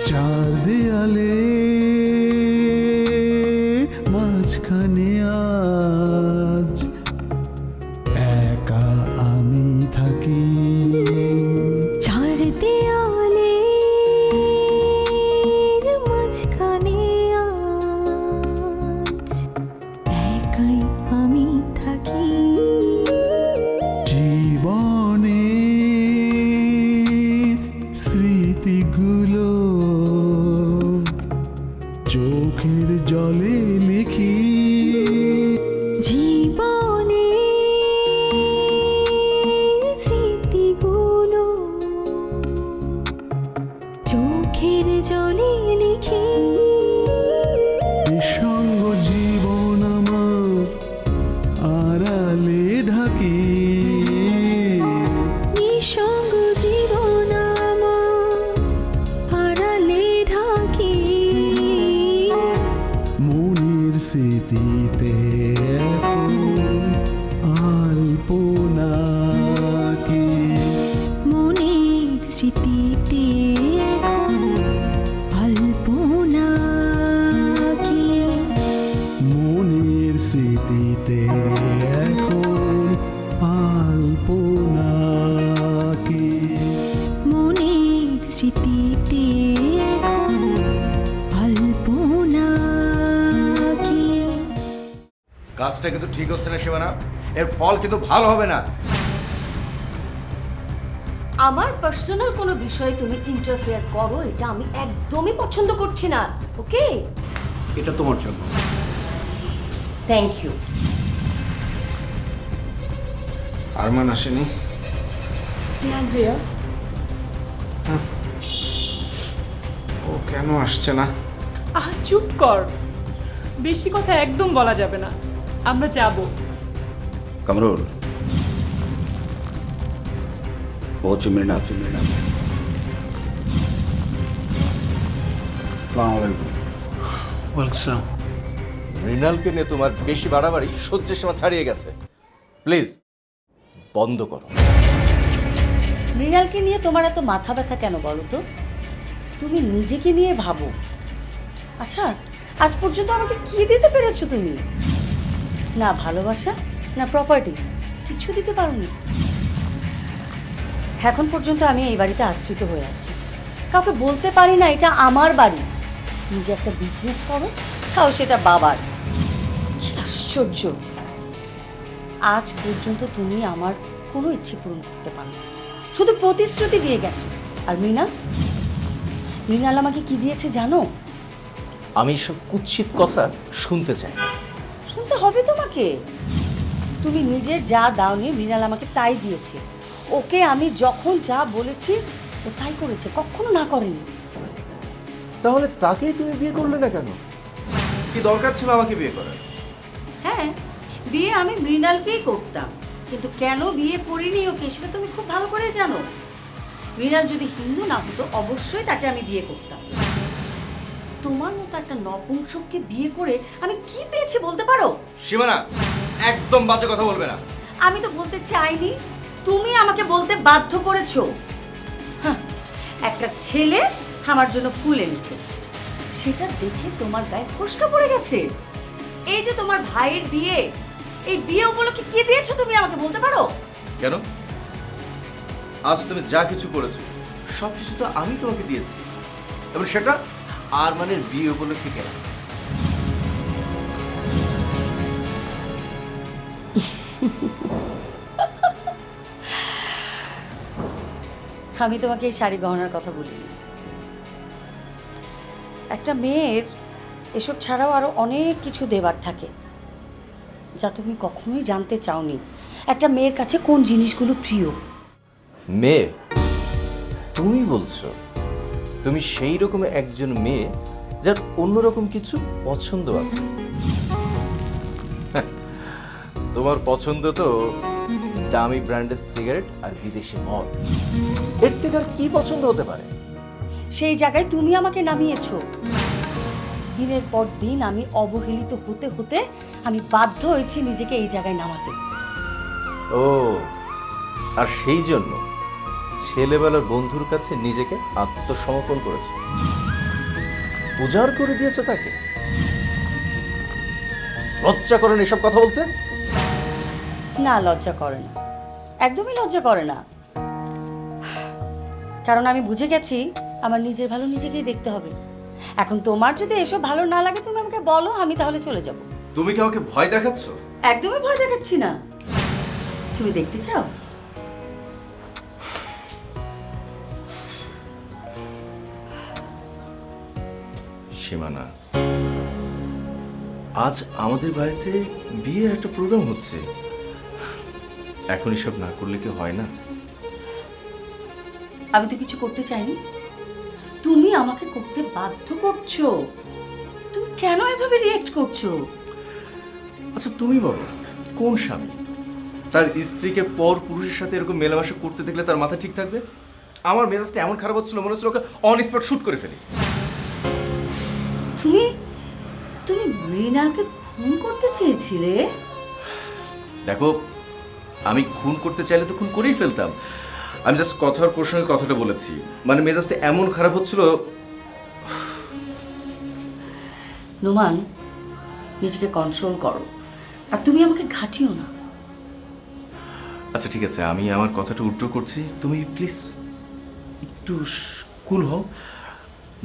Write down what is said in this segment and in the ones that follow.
চার দেয়ালে মাঝখানে আজ একা আমি থাকি। চার দেয়ালের মাঝখানে আজ একাই আমি থাকি। জীবনে স্মৃতিগুলো চোখের জলে লিখি। জীবনে স্মৃতিগুলো চোখের জলে লিখি। নিঃসঙ্গ জীবন আমার আড়ালে ঢাকি। নিঃসঙ্গ জীবন আমার আড়ালে ঢাকি। মনের স্মৃতিতে এখন আলপনা কি। মনের স্মৃতিতে এখন আলপনা কি। মনের স্মৃতিতে এখন আলপনা কি। মনের স্মৃতিতে এখন আলপনা কি। কাজটা কিন্তু ঠিক হচ্ছে না সীমানা, এর ফল কিন্তু ভালো হবে না। আমার পার্সোনাল কোনো বিষয়ে তুমি ইন্টারফেয়ার করো, এটা আমি একদমই পছন্দ করছি না। ওকে, এটা তোমার জন্য। Thank you. আরমান আসেনি? না ভাইয়া, ও কেন আসছে না? চুপ কর, বেশি কথা একদম বলা যাবে না। আমরা যাব। কামরুল, ও হচ্ছে মৃণাল। মৃণালকে নিয়ে তোমার বেশি বাড়াবাড়ি সহ্যের সীমা ছাড়িয়ে গেছে। প্লিজ বন্ধ করো। মৃণালকে নিয়ে তোমার এত মাথা ব্যথা কেন বলো তো? তুমি নিজেকে নিয়ে ভাবো। আচ্ছা, আজ পর্যন্ত আমাকে কি দিতে পেরেছো তুমি? না ভালোবাসা, না প্রপার্টিস, কিছু দিতে পারোনি। এখন পর্যন্ত আমি এই বাড়িতে আশ্রিত হয়ে আছি, কাউকে বলতে পারি না এটা আমার বাড়ি। নিজে একটা বিজনেস করো, তাও সেটা বাবার। কি আশ্চর্য! আজ পর্যন্ত তুমি আমার কোনো ইচ্ছে পূরণ করতে পারো, শুধু প্রতিশ্রুতি দিয়ে গেছো। আর মৃণাল আমাকে কি দিয়েছে জানো? আমি সব কুৎসিত কথা শুনতে চাই না। শুনতে হবে তোমাকে। তুমি নিজে যা দাওনি, মৃণাল আমাকে তাই দিয়েছে। ওকে আমি যখন যা বলেছি ও তাই করেছে, কখনো না করেনি। তাহলে তাকেই তুমি বিয়ে করলে না কেন? কি দরকার ছিল আমাকে বিয়ে করার? হ্যাঁ, বিয়ে আমি মৃণালকেই করতাম, কিন্তু কেন বিয়ে করিনি ওকে সেটা তুমি খুব ভালো করে জানো। মৃণাল যদি হিন্দু না হতো অবশ্যই তাকে আমি বিয়ে করতাম। তোমার মতো একটা নপুংসককে বিয়ে করে আমি কি পেয়েছি বলতে পারো? সীমানা, একদম বাজে কথা বলবে না। আমি তো বলতে চাইনি, তুমি আমাকে বলতে বাধ্য করেছো। হ্যাঁ, একটা ছেলে আমার জন্য ফুল এনেছে, সেটা দেখে তোমার গায়ে ফোস্কা পড়ে গেছে। এই যে তোমার ভাইয়ের বিয়ে, এই বিয়ে উপলক্ষে কি দিয়েছো তুমি আমাকে বলতে পারো? কেন? আজ তুমি যা কিছু করেছো সব কিছু তো আমি তোমাকে দিয়েছি, এবং সেটা আরমানের বিয়ে উপলক্ষে কেন? আমি তোমাকে এই শাড়ি গহনার কথা বলিনি। একটা মেয়ের এসব ছাড়াও আরো অনেক কিছু দেবার থাকে, যা তুমি কখনোই জানতে চাওনি। একটা মেয়ের কাছে কোন জিনিসগুলো প্রিয়। মেয়ে? তুমি বলছো তুমি সেই রকম একজন মেয়ে যার অন্যরকম কিছু পছন্দ আছে? তোমার পছন্দ তো দামি ব্র্যান্ডের সিগারেট আর বিদেশি মদ। এর থেকে আর কি পছন্দ হতে পারে? সেই জায়গায় তুমি আমাকে নামিয়েছো। দিনের পর দিন আমি অবহেলিত হতে হতে আমি বাধ্য হয়েছি নিজেকে এই জায়গায় নামাতে। ও, আর সেই জন্য ছেলেবেলার বন্ধুর কাছে নিজেকে আত্মসমর্পণ করেছে। উজাড় করে দিয়েছো তাকে? লজ্জা করেন এসব কথা বলতে? না, লজ্জা করে না, একদমই লজ্জা করে না। কারণ আমি বুঝে গেছি আমার নিজের ভালো নিজেকেই দেখতে হবে। এখন তোমার যদি এসব ভালো না লাগে তুমি আমাকে বলো, আমি তাহলে চলে যাব। তুমি কি আমাকে ভয় দেখাচ্ছ? একদমই ভয় দেখাচ্ছি না। তুমি দেখতে চাও? সীমানা, আজ আমাদের বাড়িতে বিয়ের একটা প্রোগ্রাম হচ্ছে, এখন এসব না করলে কি হয় না? আমি তো কিছু করতে চাইনি, তুমি আমাকে করতে বাধ্য করছো। তুমি কেন এভাবে রিয়েক্ট করছো? আচ্ছা তুমি বলো, কোন স্বামী তার স্ত্রীকে পর পুরুষের সাথে এরকম মেলামেশা করতে দেখলে তার মাথা ঠিক থাকবে? আমার মেজাজটা এমন খারাপ হচ্ছিল, মনে হচ্ছিল ওকে অন স্পট শুট করে ফেলি। তুমি তুমি মৃণালকে খুন করতে চেয়েছিলে? দেখো, আমি খুন করতে চাইলে তো খুন করেই ফেলতাম। আমি জাস্ট কথার প্রসঙ্গে কথাটা বলেছি, মানে মেজাজটা এমন খারাপ হচ্ছিল। নোমান, নিজেকে কন্ট্রোল করো, আর তুমি আমাকে ঘাটিও না। আচ্ছা ঠিক আছে, আমি আমার কথাটা উল্টো করছি, তুমি প্লিজ একটু কুল হও।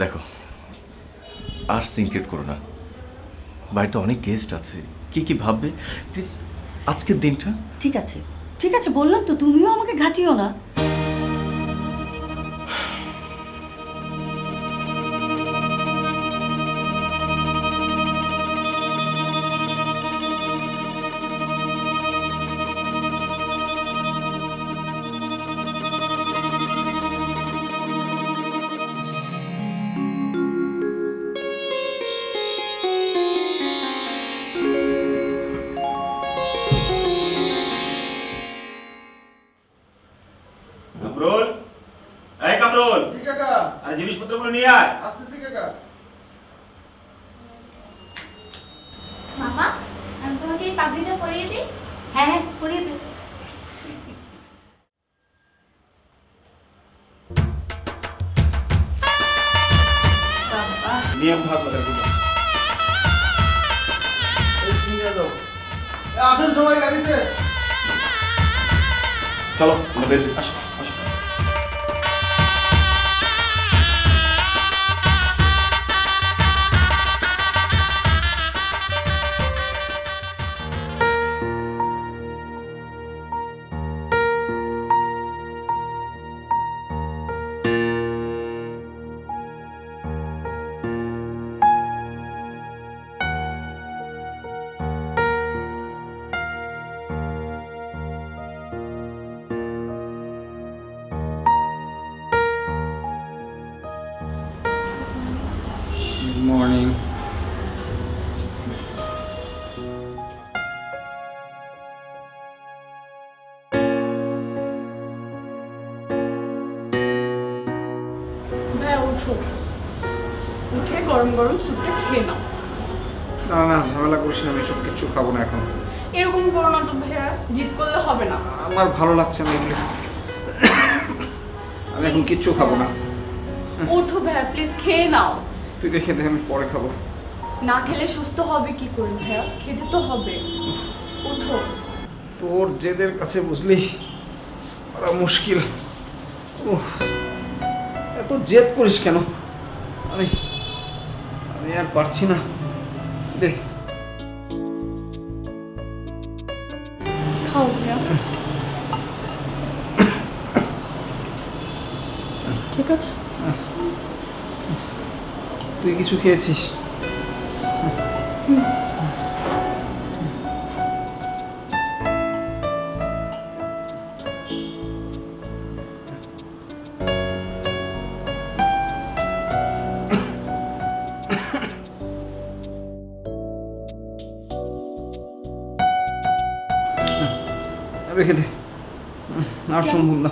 দেখো, আর সিনক্রেট করো না, বাড়িতে অনেক গেস্ট আছে, কি কি ভাববে প্লিজ আজকের দিনটা। ঠিক আছে, ঠিক আছে, বললাম তো, তুমিও আমাকে ঘাটিও না। কামরুল, এই কামরুল, আরে জিনিসপত্রগুলো নিয়ে আয়। মামা, আমি তোমাকে এই পাগড়িটা পরিয়ে দিই। হ্যাঁ হ্যাঁ, করিয়ে দে। নিয়ম ভালো করে দিন। আসেন সবাই গাড়িতে। চলো আমরা বের হই। আসো আসো। Good morning. ভাইয়া উঠো, উঠে গরম গরম স্যুপটা খেয়ে নাও। না না, ঝামেলা করিস না, আমি সব কিছু খাবো না এখন। এরকম করো না তো ভাইয়া, জিদ করলে হবে না। আমার ভালো লাগছে না এগুলি, আমি এখন কিচ্ছু খাবো না। ওঠো ভাইয়া, প্লিজ খেয়ে নাও। তুই রেখে দে, আমি পরে খাবো। না খেলে সুস্থ হবে কি করে ভাইয়া? খেতে তো হবে। ওঠো। তোর জেদের কাছে বুঝলি ওরা মুশকিল। উফ, এত জেদ করিস কেন? আমি আমি আর পারছি না। দে। খাও ভাইয়া। ঠিক আছে। তুই কিছু খেয়েছিস? রেখে দে, আর সম্ভব না,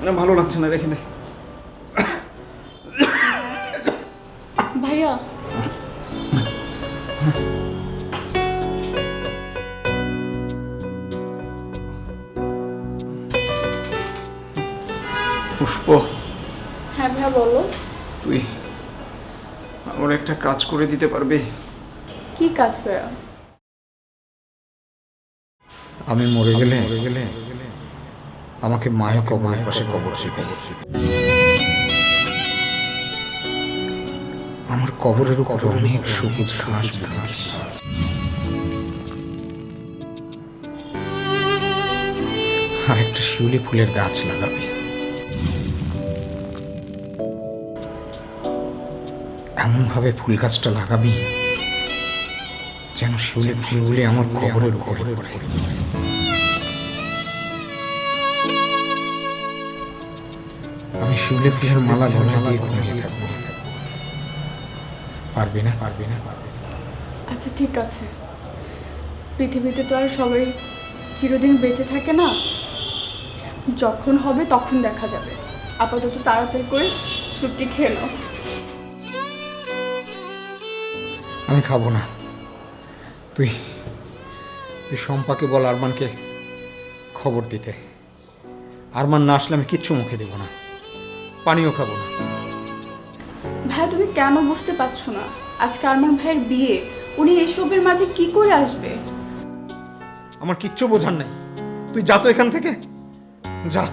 না ভালো লাগছে না, রেখে দে। ভাইয়া পুষ্প, হ্যাঁ ভাইয়া বলো। তুই আমার একটা কাজ করে দিতে পারবে? কি কাজ ফেরা? আমি মরে গেলে আমাকে মায়া কবরের পাশে কবর দিবে। আমার কবরের উপরে অনেক সবুজ ঘাস বুনে আর একটা শিউলি ফুলের গাছ লাগাবে। এমন ভাবে ফুল গাছটা লাগাবি যেন শিউলি ফুলগুলি আমার কবরের উপরে পড়ে। আমি শিউলি ফুলের মালা গলায় দিয়ে ঘুমিয়ে থাকবো। পারবি না? আচ্ছা ঠিক আছে, পৃথিবীতে তো আর সবাই চিরদিন বেঁচে থাকে না, যখন হবে তখন দেখা যাবে। আপাতত তাড়াতাড়ি করে ছুটি খেয়ে নাও। আমি খাবো না। তুই শম্পাকে বল আরমানকে খবর দিতে। আরমান না আসলে আমি কিচ্ছু মুখে দেবো না, পানিও খাবো না। ভাইয়া তুমি কেন বুঝতে পারছো না? আজকে আরমান ভাইয়ের বিয়ে, উনি এসবের মাঝে কি করে আসবে? আমার কিচ্ছু বোঝার নাই, তুই যা তো এখান থেকে যা।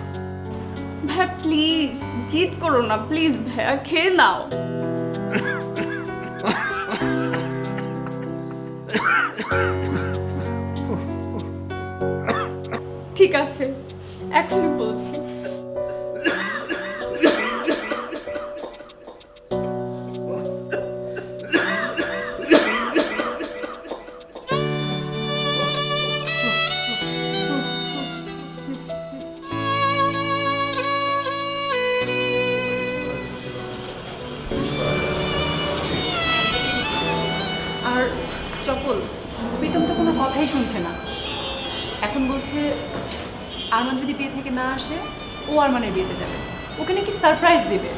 ভাইয়া প্লিজ জিদ করো না, প্লিজ ভাইয়া খেয়ে নাও। ঠিক আছে, এখনই বলছি। আর চপল, প্রীতম তো কোনো কথাই শুনছে না। এখন বলছে আরমান যদি বিয়ে থেকে না আসে ও আরমানের বিয়েতে যাবে, ওকে নাকি সারপ্রাইজ দেবে।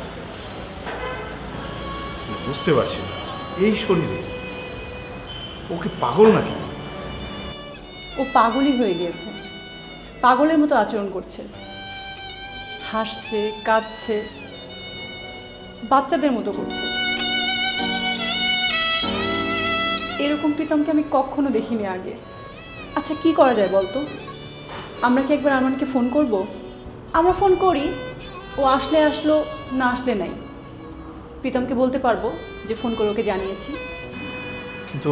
বুঝতে পারছি না, এই শরীরে ওকে পাগল নাকি? ও পাগলই হয়ে গিয়েছে, পাগলের মতো আচরণ করছে, হাসছে, কাঁদছে, বাচ্চাদের মতো করছে। এরকম প্রীতমকে আমি কখনো দেখিনি আগে। আচ্ছা কি করা যায় বলতো? আমরা কি একবার আরমানকে ফোন করব? আমরা ফোন করি, ও আসলে আসলো, না আসলে নাই। প্রীতমকে বলতে পারবো যে ফোন করে ওকে জানিয়েছি। কিন্তু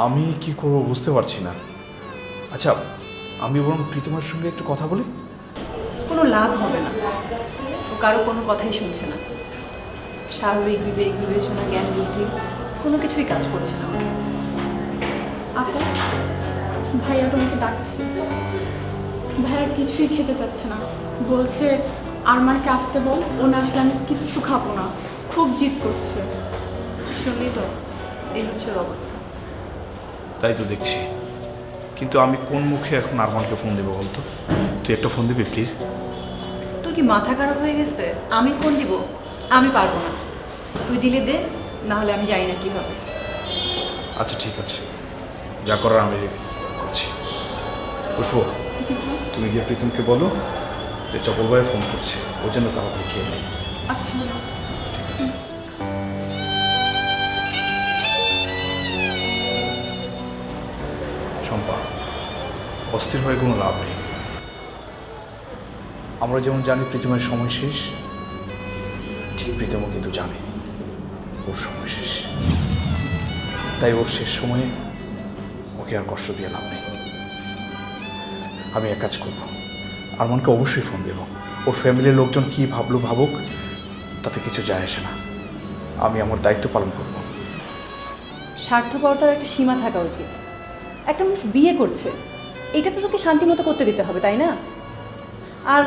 আমি কি করব বুঝতে পারছি না। আচ্ছা, আমি বরং প্রীতমের সঙ্গে একটু কথা বলি। কোনো লাভ হবে না, ও কারো কোনো কথাই শুনছে না। স্বাভাবিক বিবেক বিবেচনা জ্ঞান বুদ্ধি কোনো কিছুই কাজ করছে না। আপু, ভাইয়া তোমাকে ডাকছি। ভাইয়া কিছুই খেতে চাচ্ছে না, বলছে আরমানকে আসতে বল, ও না আসলে আমি কিচ্ছু খাবো না, খুব জিদ করছে। শুনলি তো, এই হচ্ছে ওর অবস্থা। তাই তো দেখছি, কিন্তু আমি কোন মুখে এখন আরমানকে ফোন দেবো বলতো? তুই একটা ফোন দিবি প্লিজ? তোর কি মাথা খারাপ হয়ে গেছে? আমি ফোন দিব? আমি পারবো না, তুই দিলে দে, না হলে আমি জানি না কি হবে। আচ্ছা ঠিক আছে, যা করার আমি করছি। পুষ্প, তুমি গিয়ে প্রীতমকে বলো যে চপল ভাই ফোন করছে, ওর জন্য তাড়াতাড়ি খেয়ে নেই। আচ্ছা শম্পা, অস্থির হয়ে কোনো লাভ নেই। আমরা যেমন জানি প্রীতমের সময় শেষ, ঠিক প্রীতমও কিন্তু জানে ওর সময় শেষ। তাই ওর শেষ সময়ে ওকে আর কষ্ট দিয়ে লাভ নেই। আমি এক কাজ করবো, আরমানকে অবশ্যই ফোন দেব। ওর ফ্যামিলির লোকজন কি ভাবলো ভাবুক, তাতে কিছু যায় আসে না। আমি আমার দায়িত্ব পালন করব। স্বার্থপরতার একটা সীমা থাকা উচিত। একটা মানুষ বিয়ে করছে, এটা তো তোকে শান্তি মতো করতে দিতে হবে, তাই না? আর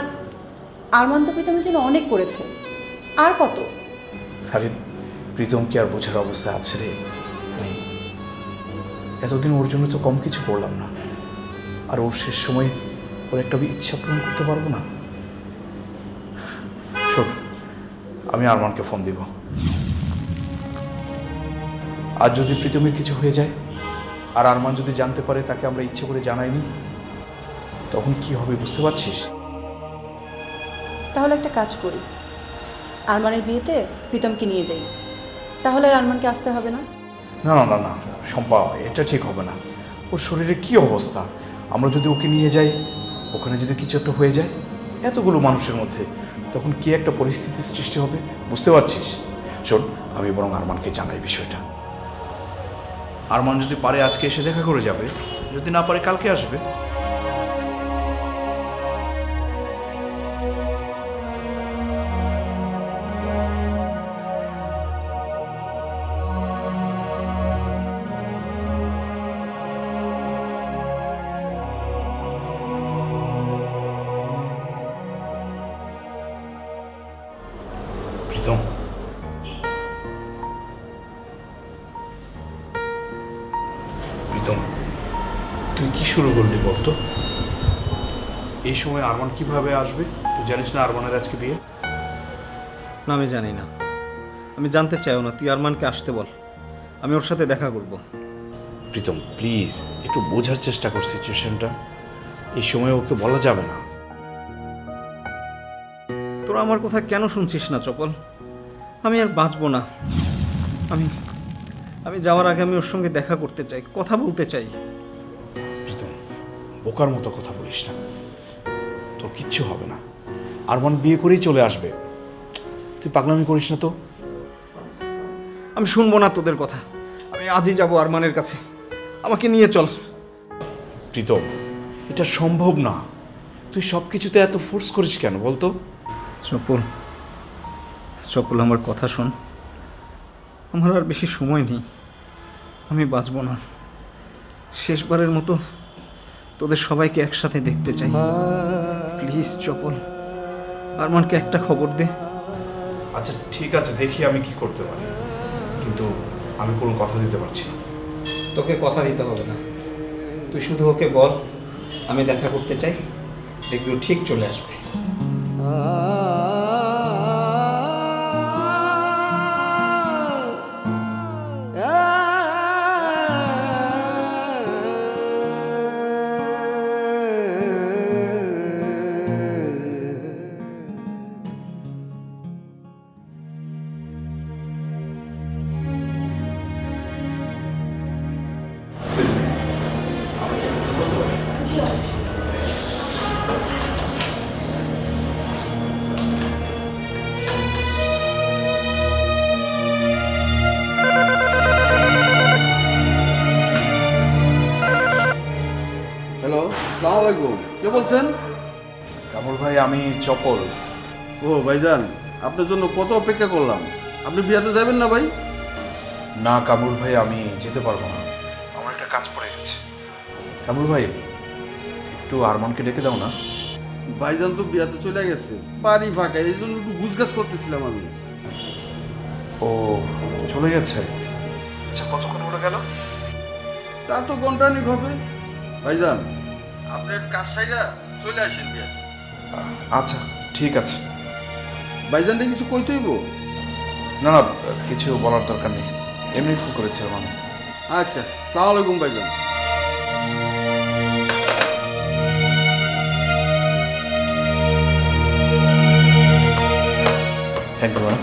আরমান তো প্রীতমের জন্য অনেক করেছে, আর কত? আরে প্রীতম কি আর বোঝার অবস্থা আছে রে? নেই। এতদিন ওর জন্য তো কম কিছু করলাম না, আর ওর শেষ সময় ওর একটা ইচ্ছা পূরণ করতে পারবো না? শোন, আমি আরমানকে ফোন দিব। আর যদি প্রীতমের কিছু হয়ে যায়, আর আরমান যদি জানতে পারে তাকে আমরা ইচ্ছে করে জানাইনি, তখন কি হবে বুঝতে পারছিস? তাহলে একটা কাজ করি, আরমানের বিয়েতে প্রীতমকে নিয়ে যাই, তাহলে আর আরমানকে আসতে হবে না? না না না না শম্পা, এটা ঠিক হবে না। ওর শরীরের কি অবস্থা, আমরা যদি ওকে নিয়ে যাই, ওখানে যদি কিছু একটা হয়ে যায় এতগুলো মানুষের মধ্যে, তখন কি একটা পরিস্থিতির সৃষ্টি হবে বুঝতে পারছিস? শোন, আমি বরং আরমানকে জানাই বিষয়টা। আরমান যদি পারে আজকে এসে দেখা করে যাবে, যদি না পারে কালকে আসবে। প্রীতম, প্রীতম, তুই কি শুরু করলি বলতো? এই সময় আরমান কিভাবে আসবে? তুই জানিস না আরমানের আজকে বিয়ে? না, আমি জানি না, আমি জানতে চাইও না। তুই আরমানকে আসতে বল, আমি ওর সাথে দেখা করব। প্রীতম প্লিজ একটু বোঝার চেষ্টা কর সিচুয়েশনটা। এই সময় ওকে বলা যাবে না। তোরা আমার কথা কেন শুনছিস না চপল? আমি আর বাঁচবো না। আমি যাওয়ার আগে আমি ওর সঙ্গে দেখা করতে চাই, কথা বলতে চাই। প্রীতম, বোকার মতো কথা বলিস না, তোর কিচ্ছু হবে না। আরমান বিয়ে করেই চলে আসবে, তুই পাগলামি করিস না তো। আমি শুনবো না তোদের কথা, আমি আজই যাব আরমানের কাছে, আমাকে নিয়ে চল। প্রীতম, এটা সম্ভব না। তুই সব কিছুতে এত ফোর্স করিস কেন বলতো? চপল, চপল, আমার কথা শোন। আমার আর বেশি সময় নেই, আমি বাঁচবো না। শেষবারের মতো তোদের সবাইকে একসাথে দেখতে চাই। প্লিজ চপল, আরমানকে একটা খবর দে। আচ্ছা ঠিক আছে, দেখি আমি কি করতে পারি, কিন্তু আমি কোনো কথা দিতে পারছি না। তোকে কথা দিতে হবে না, তুই শুধু ওকে বল আমি দেখা করতে চাই, দেখবি ও ঠিক চলে আসবে। হ্যালো, আসসালামু আলাইকুম। কে বলছেন? কামরুল ভাই, আমি চপল। ও ভাইজান, আপনার জন্য কত অপেক্ষা করলাম। আপনি বিয়াতে যাবেন না ভাই? না কামরুল ভাই, আমি যেতে পারবো না, আমার একটা কাজ পড়ে গেছে। কামরুল ভাই, একটু আরমানকে ডেকে দাও না। ভাইজান তো বিয়াতে চলে গেছে, বাড়ি ফাঁকা, এই জন্য একটু গুছগাছ করতেছিলাম আমি। ও চলে গেছে? আচ্ছা, কতক্ষণ ওরা গেল? তা তো ঘন্টানিক হবে। ভাইজান, আপনার কাজ সাইরা চলে আসেন বিয়াতে। আচ্ছা ঠিক আছে। ভাইজানটা কিছু কইতে হইব? না না, কিছু বলার দরকার নেই, এমনি ফোন করেছিলাম আমি। আচ্ছা, আসসালামু আলাইকুম ভাইজান। Thank you ma'am.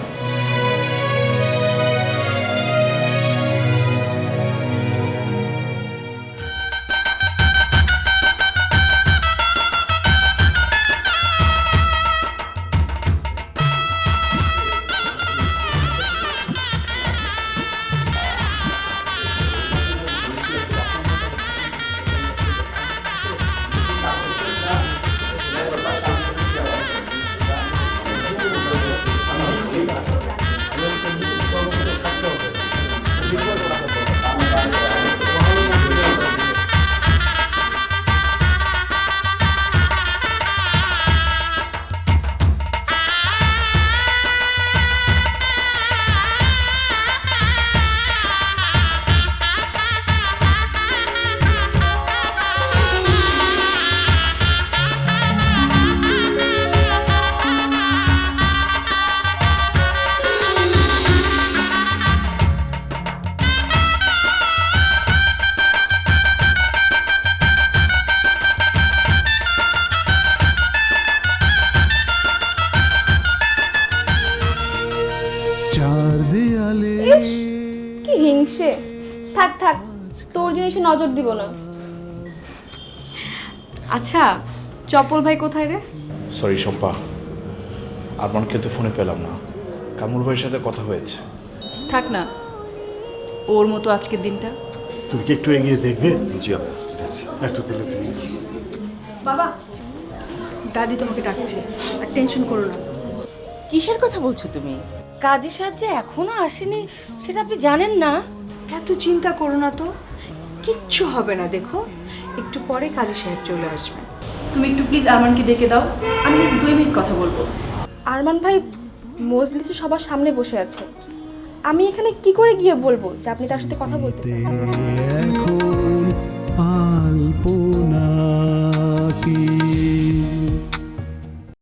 চার দেয়ালে কি হিংসে। থাক থাক, তোর জিনিসে নজর দিব না। আচ্ছা চপল ভাই কোথায় রে? সরি শম্পা, আরমানকে তো ফোনে পেলাম না। কামরুল ভাইয়ের সাথে কথা হয়েছে। থাক না, ওর মতো আজকের দিনটা। তুমি কি একটু এগিয়ে দেখবে? জি আপা, একটু দিলে তুমি। বাবা, দাদি তোমাকে ডাকছে, আর টেনশন করো না। কিসের কথা বলছো তুমি? কাজী সাহেব যে এখনো আসেনি সেটা আপনি জানেন না? এত চিন্তা করো না তো, কিচ্ছু হবে না। দেখো একটু পরে কাজী সাহেব চলে আসবে। তুমি একটু প্লিজ আরমানকে ডেকে দাও, আমি 2 মিনিট কথা বলবো। আরমান ভাই মজলিসে সবার সামনে বসে আছে, আমি এখানে কি করে গিয়ে বলবো যে আপনি তার সাথে কথা বলতে চান? এখন আলপনা কি